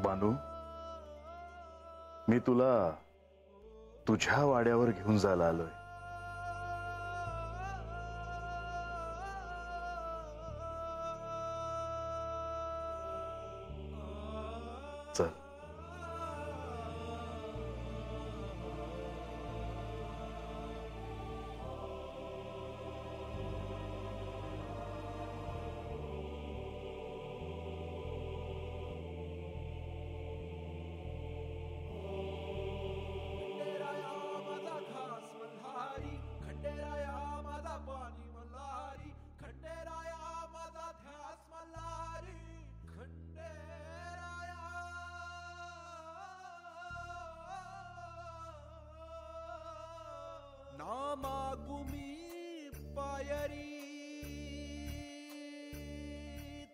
बानू, मी तुला तुझ्या वाड्यावर घेऊन जायला आलोय. चल. नामागुमी पायरी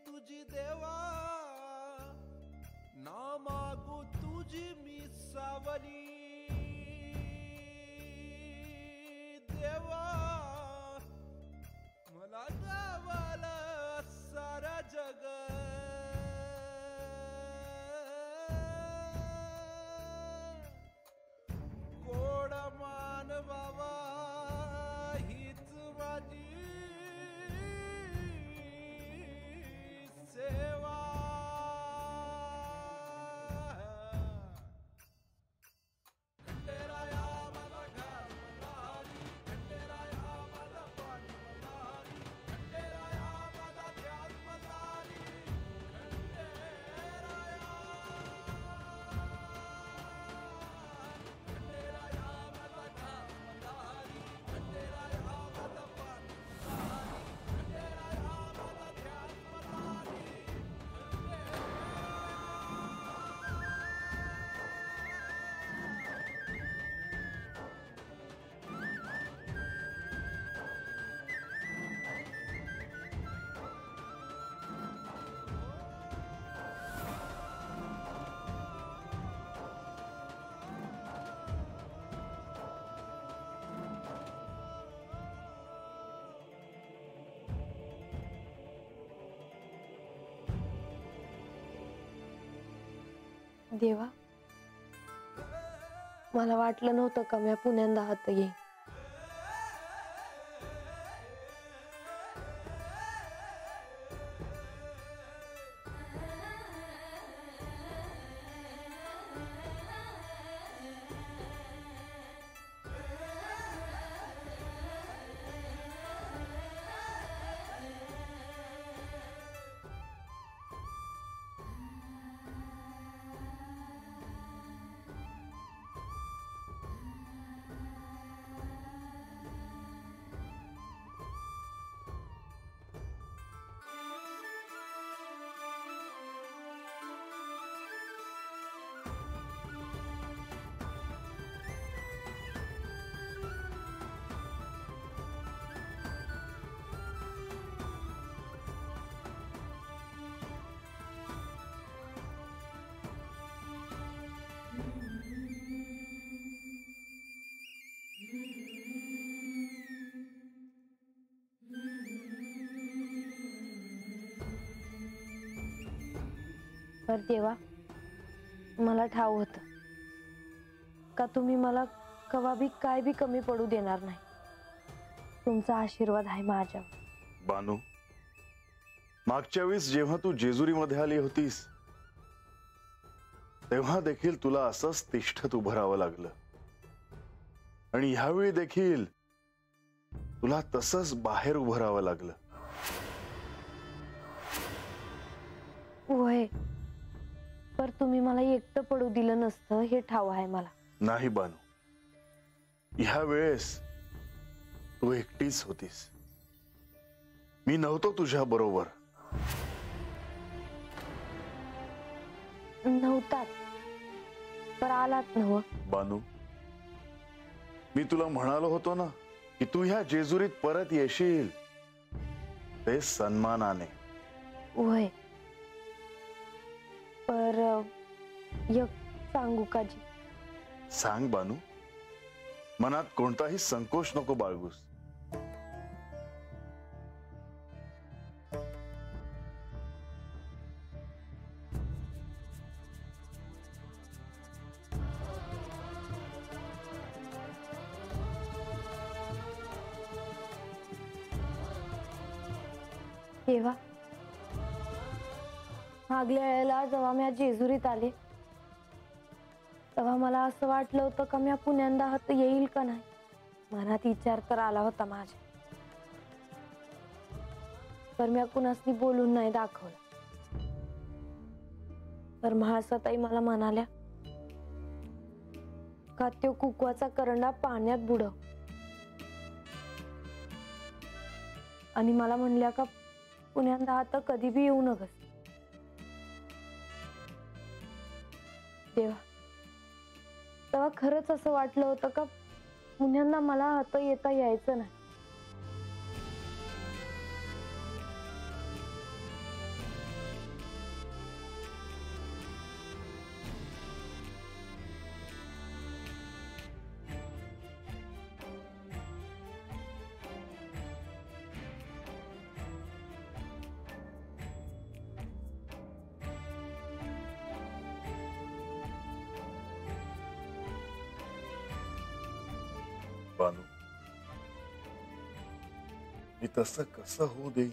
तुझी देवा, नामागू तुझी मी सावली देवा, मला गावाला सारा जग गोड मान बाबा हीच माझी सेवा. खंडेराया माझा घास मल्हारी, खंडेराया माझा पाणी मल्हारी, खंडेराया माझा ध्यास मल्हारी, खंडेराया देवा, मला वाटलं नव्हतं का मी पुण्यांदा हात येईन. पर देवा, मला ठाव होत का तुम्ही मला कवा बी काय बी कमी पडू देणार नाही. तुमचा आशीर्वाद आहे माझ्यावर. बानू, मागच्या वेळेस जेव्हा तू जेजुरीमध्ये आली होतीस तेव्हा देखील तुला असंच तिष्ठत उभं राहावं लागलं आणि ह्यावेळी देखील तुला तसंच बाहेर उभं राहावं लागलं. होय, पर तुम्ही मला एकटं पडू दिलं नसतं हे ठाव आहे मला. नाही बानू, ह्या वेळेस तू एकटीच होतीस. मी नव्हतो तुझ्या बरोबर. नव्हतात, पर आलात नव. बानू, मी तुला म्हणालो होतो ना की तू ह्या जेजुरीत परत येशील, ते सन्मानाने. होय, पर एक सांगू का जी? सांग बानू, मनात कोणताही संकोच नको बाळगूस. केव्हा? मागल्या वेळेला जेव्हा मी जेजुरीत आले तेव्हा मला असं वाटलं होतं का मी पुण्यांदा हात येईल का नाही. मनात विचार तर आला होता माझ्या, पण मी कुणासनी बोलून नाही दाखवलं. तर महासाताई मला म्हणाल्या का त्यो कुकवाचा करंडा पाण्यात बुडव, आणि मला म्हणल्या का पुण्यांदा आता कधी बी येऊ नकस. देवा, तेव्हा खरंच असं वाटलं होतं का पुण्यांदा मला आता येता यायचं नाही. बानू, मी तसं कसं होऊ देईन?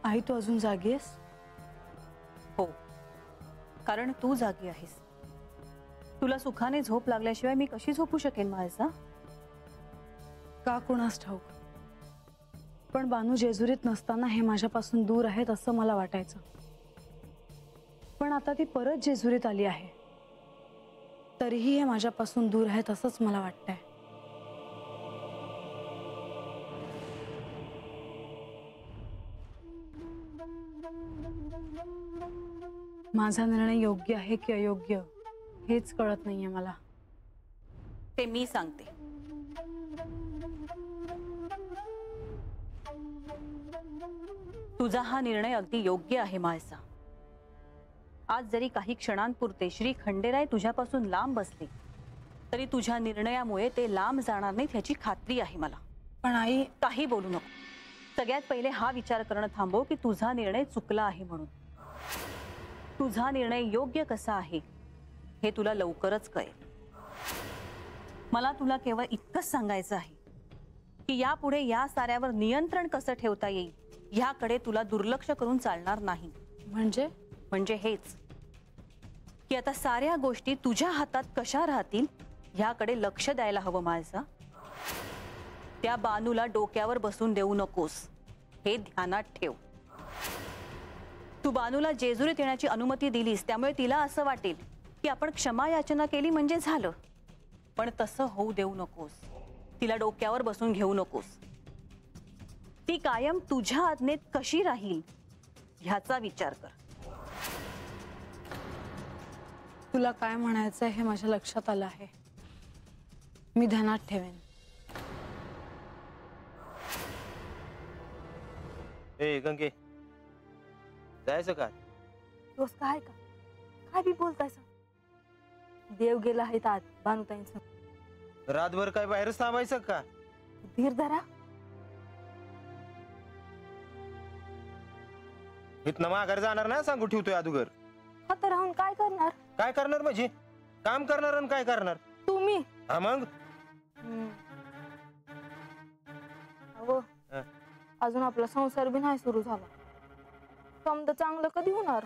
आई, तू अजून जागी आहेस? हो, कारण तू जागी आहेस. तुला सुखाने झोप लागल्याशिवाय मी कशी झोपू शकेन माझा? का कोणास ठाऊक, पण बानू जेजुरीत नसताना हे माझ्यापासून दूर आहेत असं मला वाटायचं. पण आता ती परत जेजुरीत आली आहे, तरीही हे माझ्यापासून दूर आहेत असंच मला वाटतंय. माझा निर्णय योग्य आहे की अयोग्य हेच कळत नाहीये मला. ते मी सांगते. तुझा हा निर्णय अगदी योग्य आहे माळसा. आज जरी काही क्षणांपुरते श्री खंडेराय तुझ्यापासून लांब बसले तरी तुझ्या निर्णयामुळे ते लांब जाणार नाहीत ह्याची खात्री आहे मला. पण आई, काही बोलू नको. सगळ्यात पहिले हा विचार करणं थांबव की तुझा निर्णय चुकला आहे म्हणून. तुझा निर्णय योग्य कसा आहे हे तुला लवकरच कळेल. मला तुला केवळ इतकंच सांगायचं आहे की यापुढे या साऱ्यावर नियंत्रण कसं ठेवता येईल ह्याकडे तुला दुर्लक्ष करून चालणार नाही. म्हणजे हेच की आता साऱ्या गोष्टी तुझ्या हातात कशा राहतील ह्याकडे लक्ष द्यायला हवं माझा. त्या बानूला डोक्यावर बसून देऊ नकोस हे ध्यानात ठेव. तू बानूला जेजुरीत येण्याची अनुमती दिलीस त्यामुळे तिला असं वाटेल की आपण क्षमा याचना केली म्हणजे झालं. पण तसं होऊ देऊ नकोस. तिला डोक्यावर बसून घेऊ नकोस. ती कायम तुझ्या आज्ञेत कशी राहील ह्याचा विचार कर. तुला काय म्हणायचंय हे माझ्या लक्षात आलं आहे. मी ध्यानात ठेवेन. ए गंगे, जायचं का? दोस्त काय का काय बी बोलतायस? देव गेला आहे आत बानुताईंचं. रातभर काय बाहेरच थांबायचं का? धीर धरा. इथनं माघार जाणार ना सांगू ठेवतोय अदुगर. आता राहून काय करणार? काय करणार म्हणजे? काम करणार आणि काय करणार? तुम्ही हा मग अहो, अजून आपला संसार बी नाही सुरू झाला. समज चांगलं कधी होणार?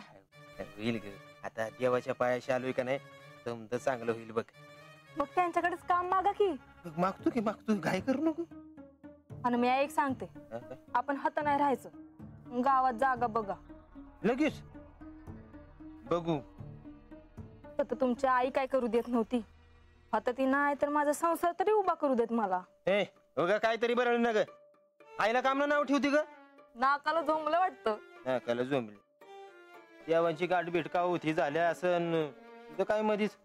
होईल ग. आता देवाच्या पायाशी आलोय का नाही समज चांगलं होईल बघ. मग त्यांच्याकडेच काम मागा की. मागतो काय करू नको. आणि मी एक सांगते, आपण हात नाही राहायचं. गावात जागा बघा लगेच. बघू. तर तुमची आई काय करू देत नव्हती. आता ती नाही तर माझा संसार तरी उभा करू देत मला. ए बघा काहीतरी बरं ना ग. आईला काम नाव ठेवती ग. नाकाला झोंबलं वाटतं. नाकाला झोंबली. देवांची गाठ भेट का होती झाल्या असं काय मधीच.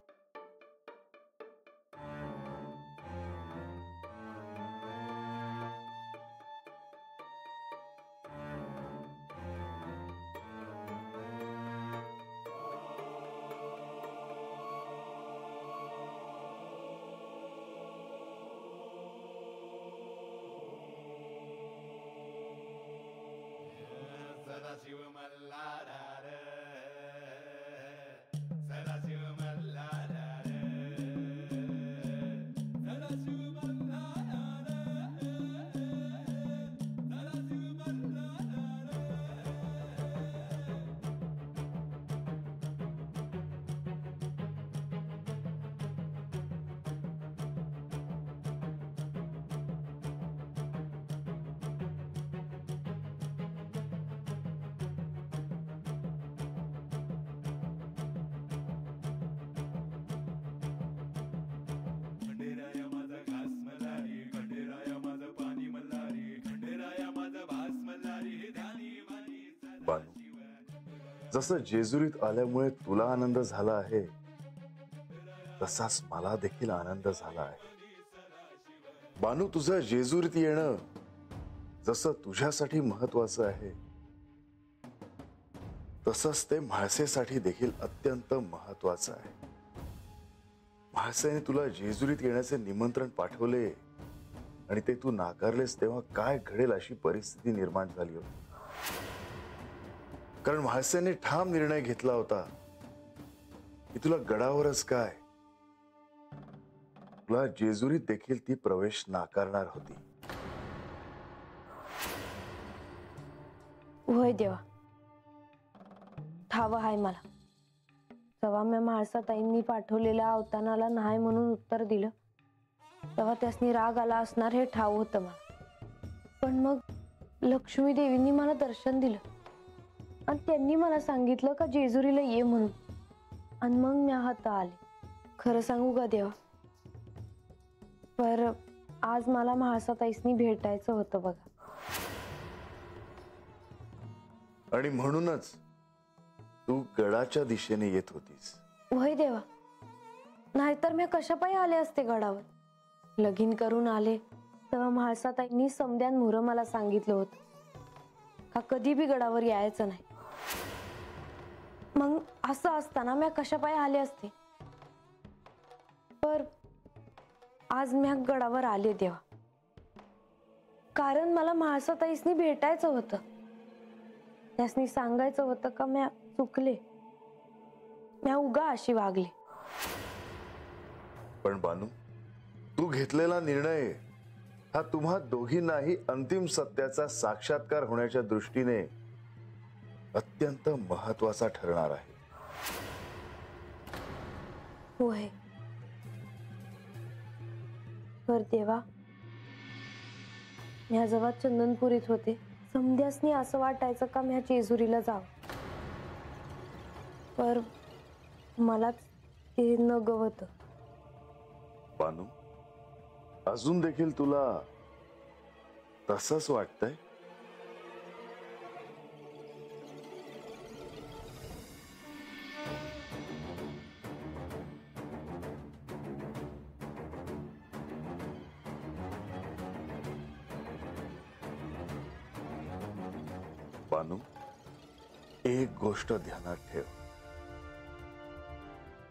बानू, जसं जेजुरीत आल्यामुळे तुला आनंद झाला आहे तसाच मला देखील आनंद झाला आहे. बानू, तुझं जेजुरीत येणं जसं तुझ्यासाठी महत्वाचं आहे तसंच ते म्हाळसेसाठी देखील अत्यंत महत्वाचं आहे. म्हाळसेने तुला जेजुरीत येण्याचे निमंत्रण पाठवले आणि ते तू नाकारलेस तेव्हा काय घडेल अशी परिस्थिती निर्माण झाली होती. कारण म्हाळसेने ठाम निर्णय घेतला होता की तुला गडावरच काय, तुला जेजुरीत देखील ती प्रवेश नाकारणार होती. होय देवा, ठाव आहे मला. जेव्हा मी म्हाळसाताईंनी पाठवलेल्या अवतानाला नाही म्हणून उत्तर दिलं तेव्हा त्यासनी राग आला असणार हे ठाव होतं मला. पण मग लक्ष्मी देवींनी मला दर्शन दिलं आणि त्यांनी मला सांगितलं का जेजुरीला ये म्हणून, आणि मग मी हात आले. खरं सांगू का देवा, पर आज मला म्हाळसाताईसनी भेटायचं होतं बघा. आणि म्हणूनच तू गडाच्या दिशेने येत होतीस. वय देवा, नाहीतर मी कशापायी आले असते गडावर. लगीन करून आले तेव्हा म्हाळसाताईंनी समद्यान मोर मला सांगितलं होतं का कधी बी गडावर यायचं नाही. मग असं असताना मी कशापायी आले असते. पर आज मी गडावर आले देवा, कारण मला म्हाळसाताईसनी भेटायचं होतं. त्यासनी सांगायचं होतं का मी चुकले, मी उगा अशी वागले. पण बानू, तू घेतलेला निर्णय हा तुम्हा दोघींनाही अंतिम सत्याचा साक्षात्कार होण्याच्या दृष्टीने अत्यंत महत्वाचा ठरणार आहे. होय, पर देवा, मी जेव्हा चंदनपुरीत होते समध्यासनी असं वाटायचं का मी जेजुरीला जावं, पर मलाच ते न गवत. बानू, अजून देखील तुला तसंच वाटतंय? बानू, एक गोष्ट ध्यानात ठेव,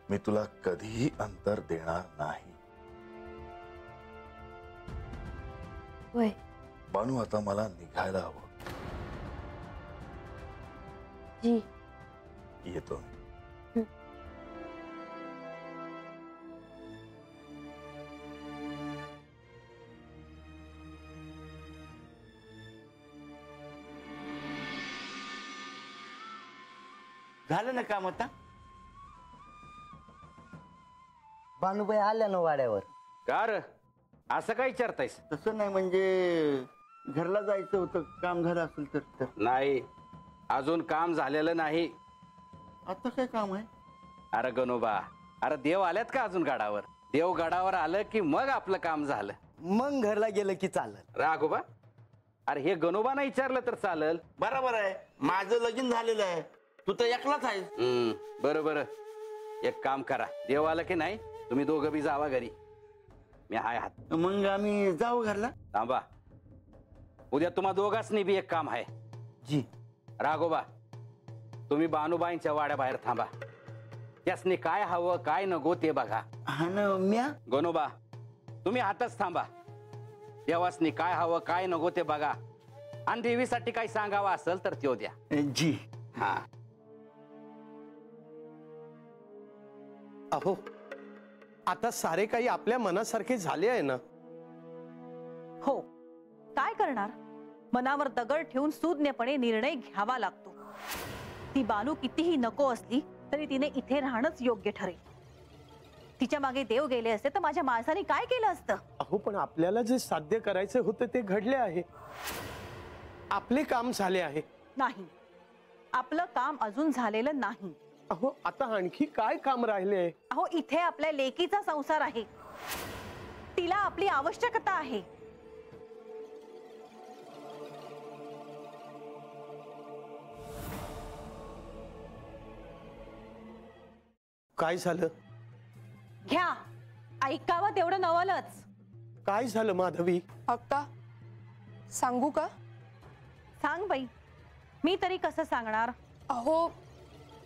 मी तुला कधीही अंतर देणार नाही. होय बानू, आता मला निघायला हवं. जी, येतो. झालं ना काम आता? बानूबाई आल्या ना वाड्यावर. का र असं काय विचारतायस? तसं नाही, म्हणजे घरला जायचं होतं, काम झालं असेल तर. नाही, अजून काम झालेलं नाही. आता काय काम आहे? अरे गणोबा, अरे देव आल्यात का अजून गडावर? देव गडावर आलं की मग आपलं काम झालं. मग घरला गेलं की चालत. राघोबा, अरे हे गणोबाना विचारलं तर चालल. बरोबर आहे, माझं लगीन झालेलं आहे, तू तर एकलाच आहेस. बरं बरं, एक काम करा, देव आलं की नाही तुम्ही दोघं बी जावा घरी, मी हाय हात. मग आम्ही जाऊ घरला. थांबा, उद्या तुम्हा दोघांनी बी एक काम आहे. जी. राघोबा, तुम्ही बानूबाईंच्या वाड्याबाहेर थांबा, त्यासनी काय हवं काय नको ते बघा. हा ना म्या. गणोबा, तुम्ही हातच थांबा, देवासनी काय हवं काय नको ते बघा, आणि देवीसाठी काही सांगावं असेल तर त्यो द्या. जी. हा. अहो, आता सारे काही आपल्या मनासारखे झाले आहे ना. हो, काय करणार, मनावर दगड ठेवून सुज्ञपणे निर्णय घ्यावा लागतो. ती बानू कितीही नको असली तरी तिने इथे राहणंच योग्य ठरेल. तिच्या मागे देव गेले असते तर माझ्या माणसाने काय केलं असतं? अहो, पण आपल्याला जे साध्य करायचे होते ते घडले आहे, आपले काम झाले आहे. नाही, आपलं काम अजून झालेलं नाही. अहो, आता आणखी काय काम राहिले? अहो, इथे आपल्या लेकीचा संसार आहे, तिला आपली आवश्यकता आहे. काय झालं? घ्या, ऐकावं तेवढं नवलच. काय झालं माधवी? अक्का सांगू का? सांग बाई, मी तरी कसं सांगणार? अहो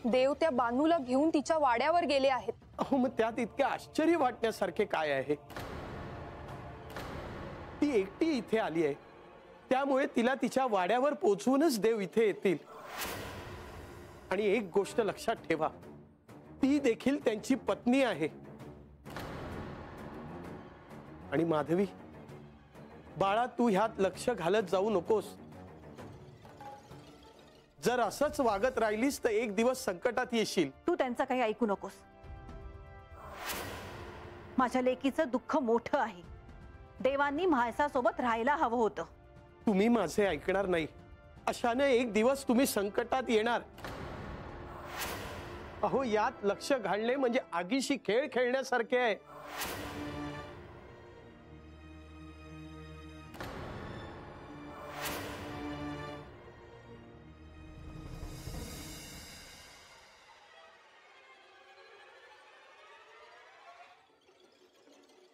देव त्या बानूला घेऊन तिच्या वाड्यावर गेले आहेत. अहो मग त्यात इतके आश्चर्य वाटण्यासारखे काय आहे? ती एकटी इथे आली आहे, त्यामुळे तिला तिच्या वाड्यावर पोचवूनच देव इथे येतील. आणि एक गोष्ट लक्षात ठेवा, ती देखील त्यांची पत्नी आहे. आणि माधवी, बाळा तू ह्यात लक्ष घालत जाऊ नकोस. जर असंच वागत राहिलीस तर एक दिवस संकटात येशील. तू त्यांचं काही ऐकू नकोस. माझ्या लेकीचं दुःख मोठं आहे. देवांनी म्हाळसासोबत राहायला हवं होतं. तुम्ही माझे ऐकणार नाही. अशाने एक दिवस तुम्ही संकटात येणार. अहो यात लक्ष घालणे म्हणजे आगीशी खेळ खेळण्यासारखे आहे.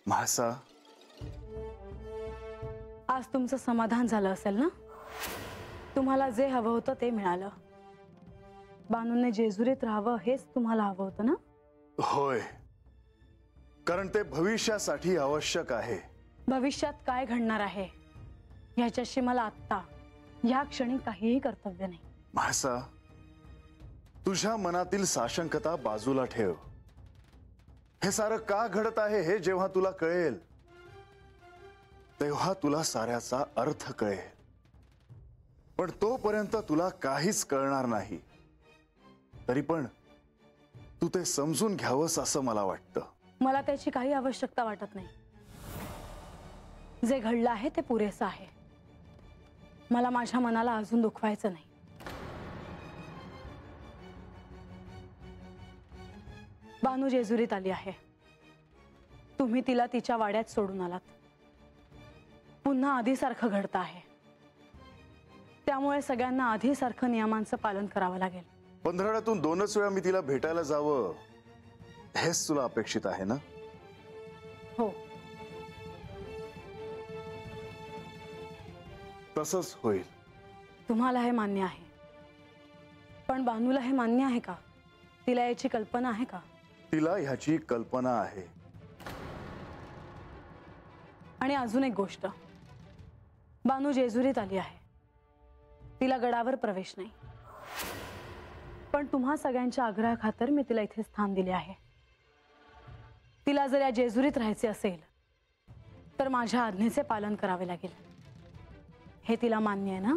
म्हाळसा, आज तुमचं समाधान झालं असेल ना? तुम्हाला जे हवं होतं ते मिळालं. बानूने जेजुरीत राहावं हेच तुम्हाला हवं होतं ना? होय, कारण ते भविष्यासाठी आवश्यक आहे. भविष्यात काय घडणार आहे ह्याच्याशी मला आत्ता ह्या क्षणी काहीही कर्तव्य नाही. म्हाळसा, तुझ्या मनातील साशंकता बाजूला ठेव. हे सारं का घडत आहे हे जेव्हा तुला कळेल तेव्हा तुला साऱ्याचा अर्थ कळेल. पण तोपर्यंत तुला काहीच कळणार नाही. तरी पण तू ते समजून घ्यावंस असं मला वाटतं. मला त्याची काही आवश्यकता वाटत नाही. जे घडलं आहे ते पुरेसं आहे. मला माझ्या मनाला अजून दुखवायचं नाही. बानू जेजुरीत आली आहे. तुम्ही तिला तिच्या वाड्यात सोडून आलात. पुन्हा आधीसारखं घडतं आहे. त्यामुळे सगळ्यांना आधीसारखं नियमांचं पालन करावं लागेल. 15 2च वेळा मी तिला भेटायला जावं हेच तुला अपेक्षित आहे ना? हो, तसंच होईल. तुम्हाला हे मान्य आहे. पण बानूला हे मान्य आहे का? तिला याची कल्पना आहे का? तिला ह्याची कल्पना आहे. आणि अजून एक गोष्ट, बानू जेजुरीत आली आहे. तिला गडावर प्रवेश नाही. पण तुम्हा सगळ्यांच्या आग्रहाखातर मी तिला इथे स्थान दिले आहे. तिला जर या जेजुरीत राहायचे असेल तर माझ्या आज्ञेचे पालन करावे लागेल. हे तिला मान्य आहे ना?